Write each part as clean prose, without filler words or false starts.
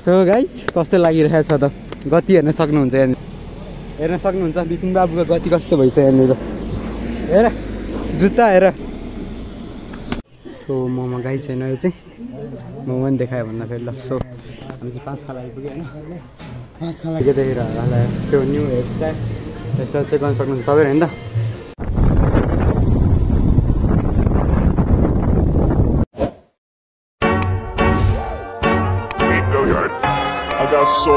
So guys कस्तो लागिरहेछ त गति हेर्न सक्नुहुन्छ यहाँनिर हेर्न सक्नुहुन्छ बिपिन बाबुको गति कस्तो भइछ यहाँनिर हेर जुत्ता हेर सो मोमो गाई छैन यो चाहिँ मोमो पनि देखायो भन्दा फेरि ल सो हामी चाहिँ 5 खाला आइपुग्यो होइन 5 खाला के देखेर होला त्यो न्यू हेयरस्टाइल यसो चाहिँ गर्न सक्नुहुन्छ तपाईहरु हैन त I got so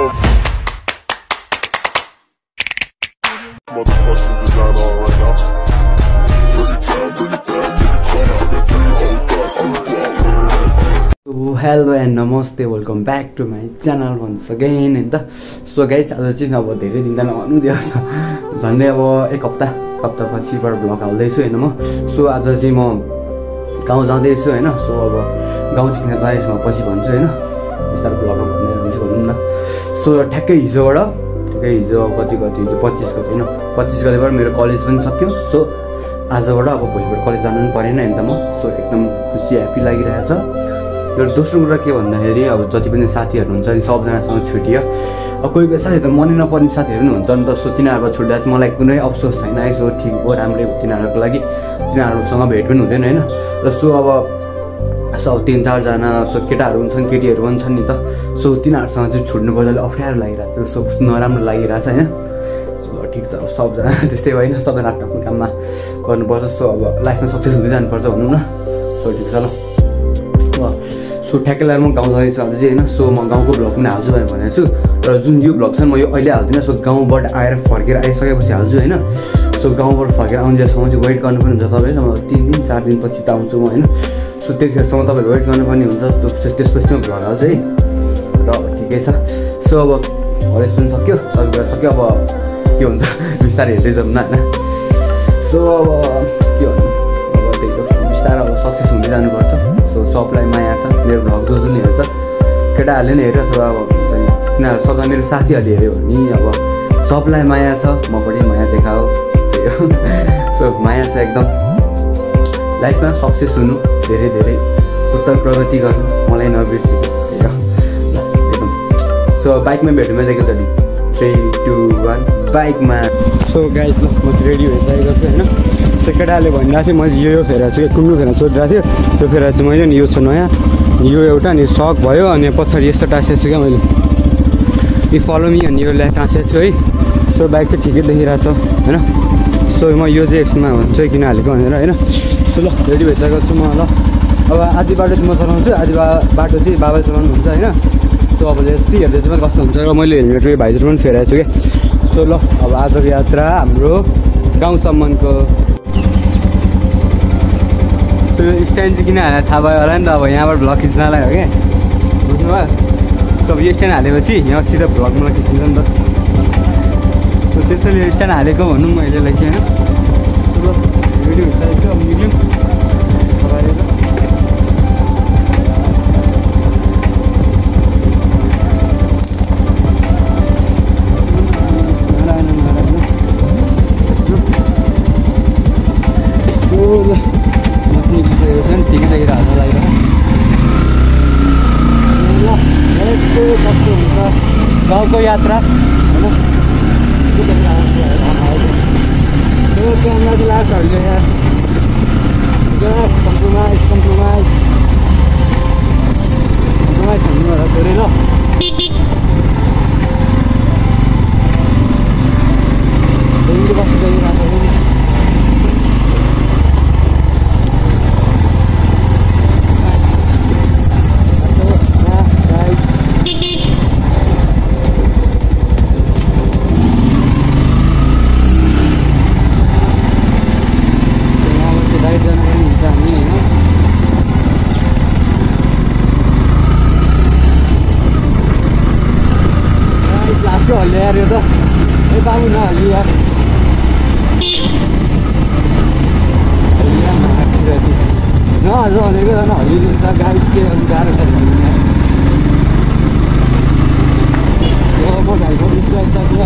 motherfucking design on right now. So hello and namaste, welcome back to my channel once again and so guys आज चाहिँ अब धेरै दिन त नहुनु दिएको छ झन्डै अब एक हप्ता पछिबाट भ्लग हाल्दैछु हैन म सो आज चाहिँ म गाउँ जाँदैछु हैन सो अब गाउँ छिक्न जाँदैछु म पछि भन्छु हैन बिस्तारै भ्लगमा भन्ने हुन्छ भनौँ न सो ठ्याक्कै हिजो हिजो 25 गते हैन 25 गतेबाट मेरो कलेज पनि सक्यो सो आजबाट अब भोलिबाट कलेज जानु पनि परेन हैन त म सो एकदम खुसी ह्यापी लागिरहेछ र दोस्रो कुरा के भन्दाखेरि अब जति पनि साथीहरु हुन्छ नि सबजनासँग छुटियो अब कोही बेला साथी त मनै नपर्ने साथीहरु पनि हुन्छ नि त सो तिनीहरुको छुट्दा चाहिँ मलाई कुनै अफसोस छैन है सो ठिक हो राम्रै हो तिनीहरुको लागि तिनीहरुसँग भेट पनि हुँदैन हैन र सो अब सो 3-4 जना सो केटाहरु हुन्छन् केटीहरु पनि छन् नि त सो तिनीहरुसँग चाहिँ छुट्नु पर्दा अप्ठ्यारो लागिरहेछ सो नराम्रो लागिरहेछ हैन सो ठिक छ सबजना त्यस्तै होइन सबजना आफ्नो काममा गर्नुपर्छ सो अब लाइफमा सक्सेस हुँदै जानुपर्छ भनौँ न सो ठिक छ ल सो ठ्याक्कै म गाउँ जाँदैछु आज चाहिँ होइन सो म गाउँको भ्लग पनि हाल्छु भनेको छु र जुन यो भ्लग छ म यो अहिले हाल्दिनँ सो गाउँबाट आएर फर्केर आइसकेपछि हाल्छु होइन सो गाउँबाट फर्केर आउन्जेलसम्म चाहिँ वेट गर्नु पनि हुन्छ तपाईँले म 3 दिन 4 दिन पछि त आउँछु म होइन सो त्यतिखेरसम्म तपाईँहरू वेट गर्नुपर्ने हुन्छ त्यसपछि म भ्लग हाल्छु है र ठिकै छ सो अब कलेज पनि सक्यो सबै कुरा सक्यो अब के हुन्छ बिस्तारै हेर्दै जाउँ न होइन सो अब के भन्नु अब त्यही हो बिस्तारै अब सक्सेस हुँदै जानुपर्छ सो सबलाई माया छ मेरो भ्लग जो जुन हेर्छ केटाहरूले नि हेऱ्यो अथवा अब तिनीहरू सबलाई मेरो साथीहरूले हेऱ्यो भने अब सबलाई माया छ म पनि माया देखाओ त्यही हो सो माया छ एकदम लाइफमा सक्सेस हुनु धेरै धेरै उत्तर प्रगति गर्नु मलाई नबिर्सिनु त्यही हो एकदम सो बाइकमा भेट्नु एकैचोटि 3, 2, 1 बाइकमा सो गाइज ल म चाहिँ रेडी भइसकेको छु होइन त्यो केटाहरूले भनिरहेको थियो मैले यो फेरेको छु कि कुम्नु फेर सोधिरहेको थियो त्यो फेरेको चाहिँ मैले नि यो छ नयाँ यो एउटा नि सक भयो अनि पछाडि यस्तो टाँसेको छु क्या मैले यी फलो मी अनि यो ल्याक टाँसेको छु है सो बाइक चाहिँ ठिकै देखिरहेको छ होइन सो म यो चाहिँ एक्समा हुन्छ किन हालेको भनेर होइन सो ल रेडी भइसकेको छु म ल अब आधी बाटो चाहिँ म चलाउँछु आधी बाटो चाहिँ बाबाले चलाउनुहुन्छ होइन सो अब यस्तै हेर्दै चाहिँ कस्तो हुन्छ र मैले हेलमेट भाइजर पनि फेरेको छु क्या सो ल अब आजको यात्रा हाम्रो गाउँसम्मको सो यो स्ट्यान्ड चाहिँ किन हालेर थाहा भयो होला नि त अब यहाँबाट भ्लग खिच्नलाई हो क्या बुझ्नुभयो सो अब यो स्ट्यान्ड हालेपछि यहाँ सिधा भ्लग मलाई खिचिन्छ नि त सो त्यसैले यो स्ट्यान्ड हालेको भनौँ मैले लागि होइन ल भिडियो हिँड्दैछु अब निक्ल्यौँ ठिकै देखिरहेको छ कस्तो हुन्छ गाउँको यात्रा होइन त्यो क्यामेरा चाहिँ लाग्छ अहिले यहाँ कम्प्रोमाइज छन्नु होला धेरै ल कस्तो देखिरहेको छ हल्ले यार यो त ए बाबु नहल्ली यार नहल्छ भनेको झन् हल्लिदिन्छ गाडी के गाह्रो छ म भाइको स्ट्राइक चाहिँ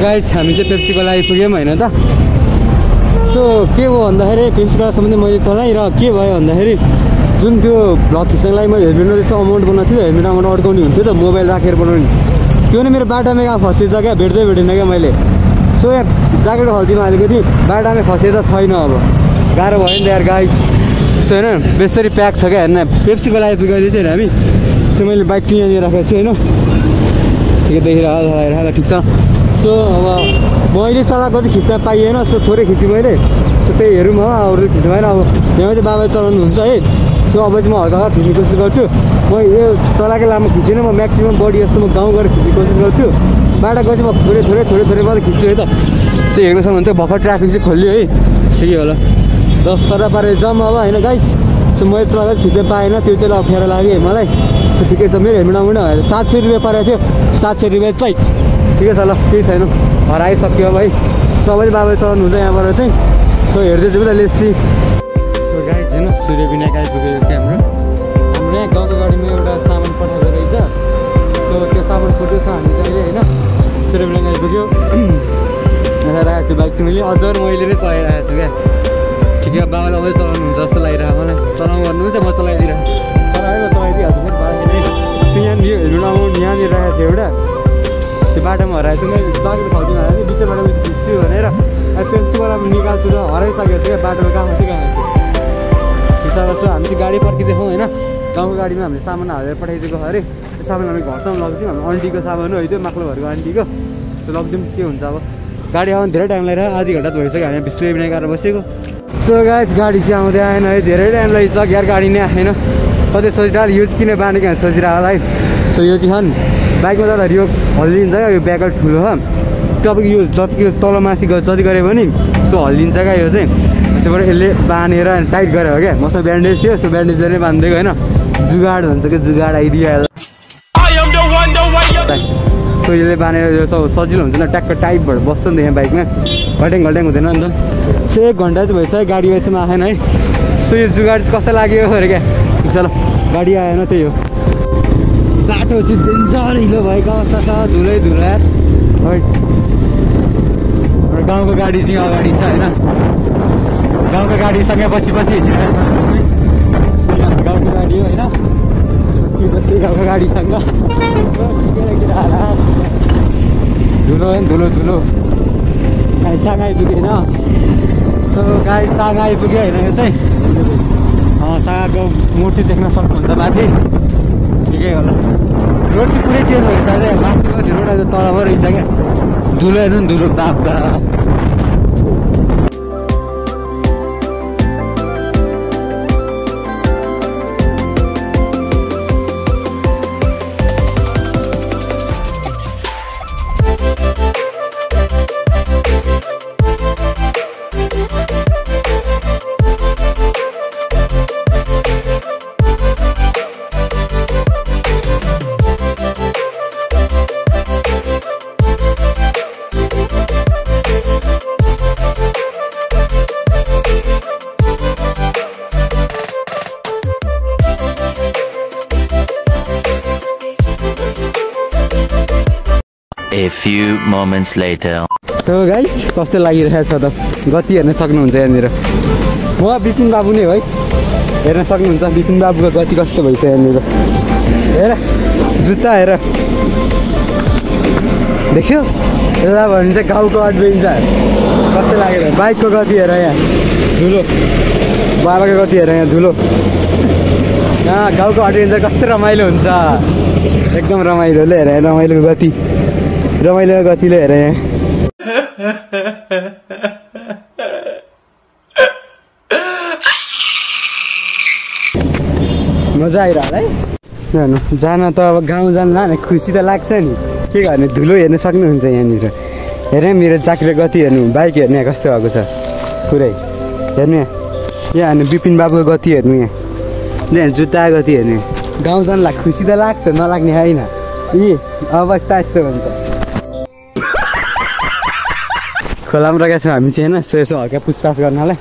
गाइस हामी चाहिँ पेप्सीको लागि पुग्यौँ होइन त। सो के भयो भन्दाखेरि पेप्सीकोलासम्म चाहिँ मैले चलाएँ र के भयो भन्दाखेरि जुन त्यो भ्लग खिच्नको लागि मैले हेलमेटमा त्यस्तो अमाउन्ट बनाएको थियो, हेलमेट अमाउन्ट अड्काउने हुन्थ्यो त मोबाइल राखेर बनाउने, त्यो नै मेरो बाटामै कहाँ फसेछ क्या, भेट्दै भेटेन क्या मैले। सो यहाँ ज्याकेट खल्तीमा अलिकति बाटामै फसेछ छैन, अब गाह्रो भयो नि त यार गाइस। सो होइन बेसरी प्याक छ क्या, हेर्न पेप्सीको लागि पुगेको चाहिँ हामी। सो मैले बाइक चाहिँ यहाँनिर राखेको छु होइन, ठिकै देखिरहेको ठिक छ। सो अब मैले चलाएको चाहिँ खिच्न पाइएन, सो थोरै खिचेँ मैले। सो त्यही हेरौँ हो, अरू खिच्नु भएन। अब यहाँ चाहिँ बाबाले चलाउनुहुन्छ है। सो अब चाहिँ म हल्का हल्का खिच्ने कोसिस गर्छु। म यो चलाएकै लामो खिच्दिनँ, म म्याक्सिमम् बडी जस्तो म गाउँ गएर खिच्ने कोसिस गर्छु। बाटो गएपछि म थोरै मात्रै खिच्छु है त। सो हेर्नु सक्नुहुन्छ भर्खर ट्राफिक चाहिँ खोल्यो है, ठिकै होला। त तर पारे जाम अब होइन गाइस। सो मैले चलाएको खिच्न पाएन, त्यो चाहिँ अप्ठ्यारो लाग्यो मलाई। सो ठिकै छ, मेरो हेलमेट आउनु 700 रुपियाँ परेको थियो, 700 रुपियाँ चाहिँ ठिकै छ ल, केही छैन, हराइसक्यो अब है। सबैले बाबाले चलाउनुहुन्छ यहाँबाट चाहिँ। सो हेर्दै जाउँ त लेसी। सो गाइस होइन सूर्य विनायक आइपुगेको थियो हाम्रो यहाँ गाउँको गाडीमा एउटा सामान पठाएको रहेछ। सो त्यो सामान फुट्यो छ हामी चाहिँ होइन, सूर्य विनायक आइपुग्यो। राखेको छु बाइक चाहिँ मैले अझ मैले नै चलाइरहेको छु क्या, ठिकै बाबाले अझै चलाउनुहुन्छ जस्तो लागिरहेको मलाई। चलाउनु भन्नुहुन्छ म चलाइदिरहेको, चलाइदिइहाल्छु फेरि बाटो। सो यहाँ यो हेलमेट अमाउन्ट यहाँनिर राखेको थियो एउटा, त्यो बाटोमा हराएको छु मैले, ज्याकेट खल्तीमा हालेको थिएँ, बिचबाट खिच्छु भनेर पेप्सीबाट निकाल्छु र हराइसकेको थियो बाटोमा, कहाँ सो हामी चाहिँ गाडी पर्खिदिएको होइन, गाउँको गाडीमा हामीले सामान हालेर पठाइदिएको अरे। त्यो सामान हामी घरसम्म लग्थ्यौँ, हाम्रो आन्टीको सामान हो त्यो माक्लो घरको आन्टीको। सो लगिदिउँ के हुन्छ अब, गाडी आउनु धेरै टाइम लागेर आधी घन्टा त भइसक्यो हामी बिस्ट्रै बिना गरेर बसेको। सो गाइस गाडी चाहिँ आउँदै आएन है, धेरै टाइम लागिसक्यो यार गाडी नै आएन। कतै सोचिरहेको यो चाहिँ किन बाँधेको सोचिरहेको होला है। सो यो चाहिँ छन् बाइकमा जाँदाखेरि यो हल्लिन्छ क्या, यो ब्याकल ठुलो हो तपाईँको, यो जति तल माथि जति गऱ्यो भने सो हल्लिन्छ क्या यो चाहिँ। त्यसबाट यसले बाँधेर टाइट गरेर हो क्या, मसँग ब्यान्डेज थियो, सो ब्यान्डेजले नै बाँधिदिएको होइन, जुगाड भन्छ क्या, जुगाड आइदियो। सो यसले बाँधेर यो सजिलो हुन्छ नि, ट्याक्क टाइट भएर बस्छ नि त यहाँ बाइकमा, घट्याङ हुँदैन नि त। सो 1 घन्टा चाहिँ भइसक्यो गाडी यसमा आएन है। सो यो जुगाड चाहिँ कस्तो लाग्यो अरे क्या, ठिक छ ल, गाडी आएन त्यही हो। बाटो चाहिँ डेन्जर हिलो भएको अवस्था छ, धुलै है। गाउँको गाडी चाहिँ अगाडि छ होइन, गाउँको गाडीसँगै पछि हिँडिरहेको छ, गाउँको गाडी हो होइन, गाउँको गाडीसँग धुलो टाङ आइपुग्यो होइन। सो गाडी टाङ आइपुग्यो होइन, यो चाहिँ सागाको मूर्ति देख्न सक्नुहुन्छ माथि, ठिकै होला। रोड चाहिँ पुरै चेन्ज भइसक्यो, माथिको त्यो रोड तलमा रहेछ क्या, धुलो हेर्नु नि, धुलो बाप्दा। A few moments later. So guys, कस्तो लागिरहेछ त, गति हेर्न सक्नुहुन्छ यहाँनिर। म विपिन बाबु नै है, हेर्न सक्नुहुन्छ विपिन बाबुको गति कस्तो भइछ यहाँनिर। हेर जुत्ता हेर, देख्यो यसलाई भने चाहिँ गाउँको एडभेन्चर कस्तो लागेर। बाइकको गति हेर यहाँ, धुलो, बाबाको गति हेर यहाँ, धुलो। गाउँको एडभेन्चर कस्तो रमाइलो हुन्छ, एकदम रमाइलोले हेर, रमाइलोको गति, रमाइलो गतिले हेर यहाँ। मजा आइरह है हेर्नु, जान त अब गाउँ जान लाने खुसी त लाग्छ नि, के गर्ने, धुलो हेर्न सक्नुहुन्छ यहाँनिर। हेर्नु मेरो ज्याकेटको गति हेर्नु, बाइक हेर्नु यहाँ कस्तो भएको छ पुरै, हेर्नु यहाँ हेर्नु विपिन बाबुको गति हेर्नु, यहाँ जुत्ताको गति हेर्नु। गाउँ जान खुसी त लाग्छ, नलाग्ने होइन, यी अवस्था यस्तो हुन्छ। खोलामा राखेको छौँ हामी चाहिँ होइन, यसो हल्का पुछपाछ गर्नलाई,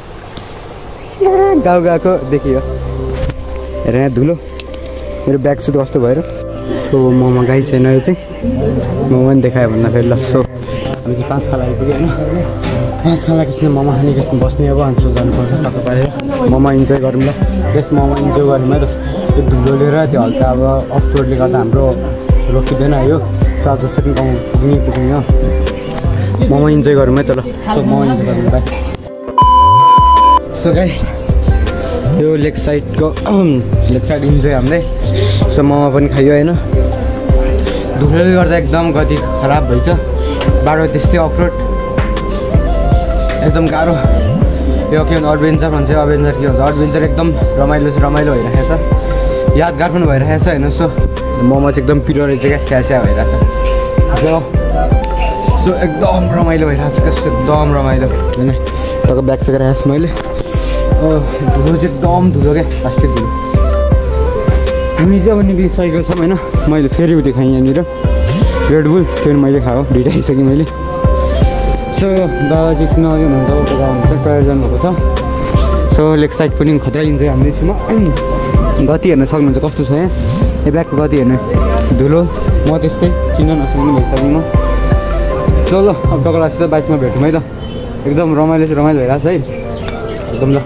गाउँ गएको देखियो। हेर यहाँ धुलो, मेरो ब्याग सुट कस्तो भएर। सो मोमो गाई छैन यो चाहिँ, मोमो पनि देखायो भन्दा फेरि ल। सो हामी चाहिँ 5 खाला आइपुग्यो होइन 5 खाला एकछिन मोमो खाने एकछिन बस्ने अब अन्त जानुपर्छ टक्क पारेर मोमो इन्जोय गरौँ ल त्यस मोमो इन्जोय गरौँ है त त्यो धुलोले र त्यो हल्का अब अफरोडले गर्दा हाम्रो रोकिँदैन यो सो आज सेकेन्ड गाउँ पुग्ने हो मोमो इन्जोय गरौँ है त ल सो मोमो इन्जोय गरौँ भाइ सो गाइस यो लेग साइड इन्जोय हामीले सो मोमो पनि खायो होइन धुलोले गर्दा एकदम गति खराब भइछ बाटो त्यस्तै अफरोड एकदम गाह्रो यो के भन्छ एडभेन्चर भन्छ एडभेन्चर के भन्छ एडभेन्चर एकदम रमाइलो भइरहेको छ यादगार पनि भइरहेको छ होइन सो मोमो चाहिँ एकदम पिरो रहेछ क्या स्या भइरहेछ सो एकदम रमाइलो भइरहेको छ कस्तो एकदम रमाइलो होइन तपाईँको ब्याग चाहिँ राखेको छु मैले धुलो चाहिँ एकदम धुलो क्या प्लास्टिक धुलो हामी चाहिँ अब निकै सकेको छौँ होइन मैले फेरि उयो खाएँ यहाँनिर रेडबुल त्यो मैले खाएको दुइटा खाइसकेँ मैले सो दादा चाहिँ किन अघि हुनुहुन्छ गाउँमा टयर जानुभएको छ सो लेग साइड पनि खतरा इन्जोय हामीले छौँ गति हेर्न सक्नुहुन्छ कस्तो छ यहाँ यो ब्यागको गति हेर्नु धुलो म त्यस्तै किन नसक्नु भइसकेँ म सो ल अब तपाईँलाई बाइकमा भेटौँ है त एकदम रमाइलो भइरहेको छ है एकदम ल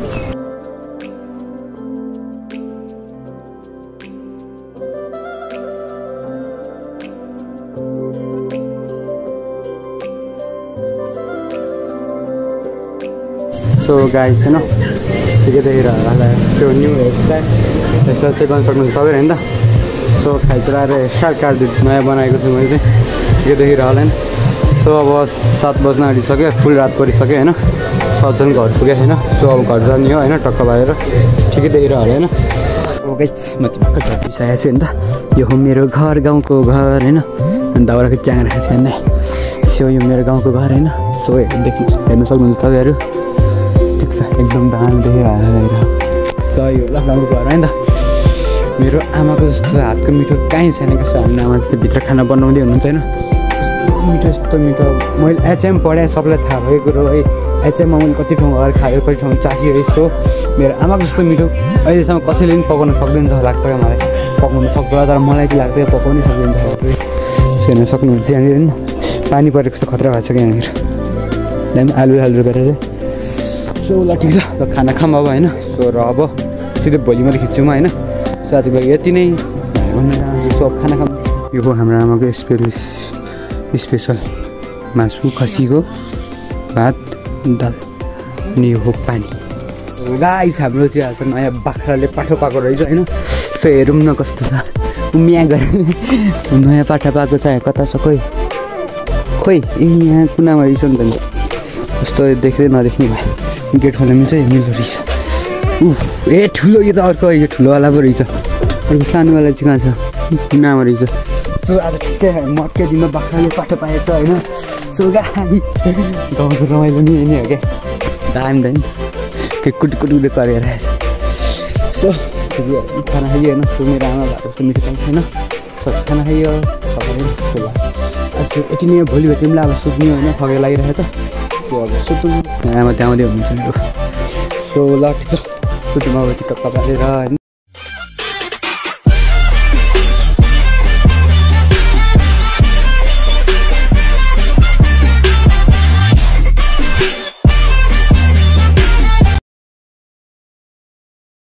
सो गाइस छैन ठिकै देखिरहेको होला त्यो न्यू हेयरस्टाइल चाहिँ गर्न सक्नुहुन्छ तपाईँ होइन त सो खाइचलाएर हेयरस्टाइल काटिदिनु नयाँ बनाएको छु मैले चाहिँ ठिकै देखिरहेको होला होइन सो अब 7 बज्न आँटिसक्यो फुल रात परिसक्यो होइन 7 जन घर पुग्यो होइन सो अब घर जाने हो होइन टक्क भएर ठिकै देखिरहेको होला होइन ओ गाइस म चाहिँ भर्खर घर पुगिसकेको छु नि त यो हो मेरो घर गाउँको घर होइन अनि दाउराको च्याङ राखेको छु होइन सो यो मेरो गाउँको घर होइन सो हेर्नु सक्नुहुन्छ तपाईँहरू एकदम दामी देखिरहेको सही होला गाउँको घर होइन त मेरो आमाको जस्तो हातको मिठो कहीँ छैन कस्तो हाम्रो आमा जस्तो भित्र खाना बनाउँदै हुनुहुन्छ होइन यस्तो मिठो मैले एचएम पढाएँ सबलाई थाहा भएको कुरो है एचएममा मैले कति ठाउँ गएर खायो कति ठाउँ चाख्यो यस्तो मेरो आमाको जस्तो मिठो अहिलेसम्म कसैले पनि पकाउन सक्दैन जस्तो लाग्छ क्या मलाई पकाउनु सक्छ तर मलाई के लाग्छ पकाउनै सक्दैन हेर्न सक्नुहुन्छ यहाँनिर होइन पानी परेको जस्तो खतरा भएको छ क्या यहाँनिर त्यहाँदेखि आलु गरेर चाहिँ सो ल ठिक छ ल खाना खाऊँ अब होइन सो र अब सिधै भोलि मात्रै खिच्छु म होइन सो आजको लागि यति नै सो अब खाना खाऊँ यो हो हाम्रो आमाको स्पेसल मासु खसीको भात दाल अनि यो हो पानी गाइस हाम्रो चाहिँ आज नयाँ बाख्राले पाठो पाएको रहेछ होइन सो हेरौँ न कस्तो छ उमिया गरेर नयाँ पाठा पाएको छ कता छ खोइ यहाँ कुनामा रहेछ नि त कस्तो देख्दै नदेख्ने भयो गेट खोल्न मिल्छ मिल्दो रहेछ ए ठुलो यो त अर्को यो ठुलोवाला पो रहेछ अर्को सानोवाला चाहिँ कहाँ छ कुनामा रहेछ सो आज ठिकै मकै दिनमा बाख्राले पाठो पाएछ होइन सो गाउँको रमाइलो नि नि हो क्या दामी दामी के कुटकुट गरेर सो खाना खाइयो होइन सो मेरो आमा भएको जस्तो मिठो पाइन्छ होइन सब खाना खाइयो सबैले आज यति नै भोलि भेट्यौँ अब सुत्ने होइन खगेर लागिरहेको छ त्यो अब सुत्नु आमा त्यहाँ आउँदै हुनुहुन्छ मेरो सो ल ठिक छ सुत्नुमा अब टक्क पारेर होइन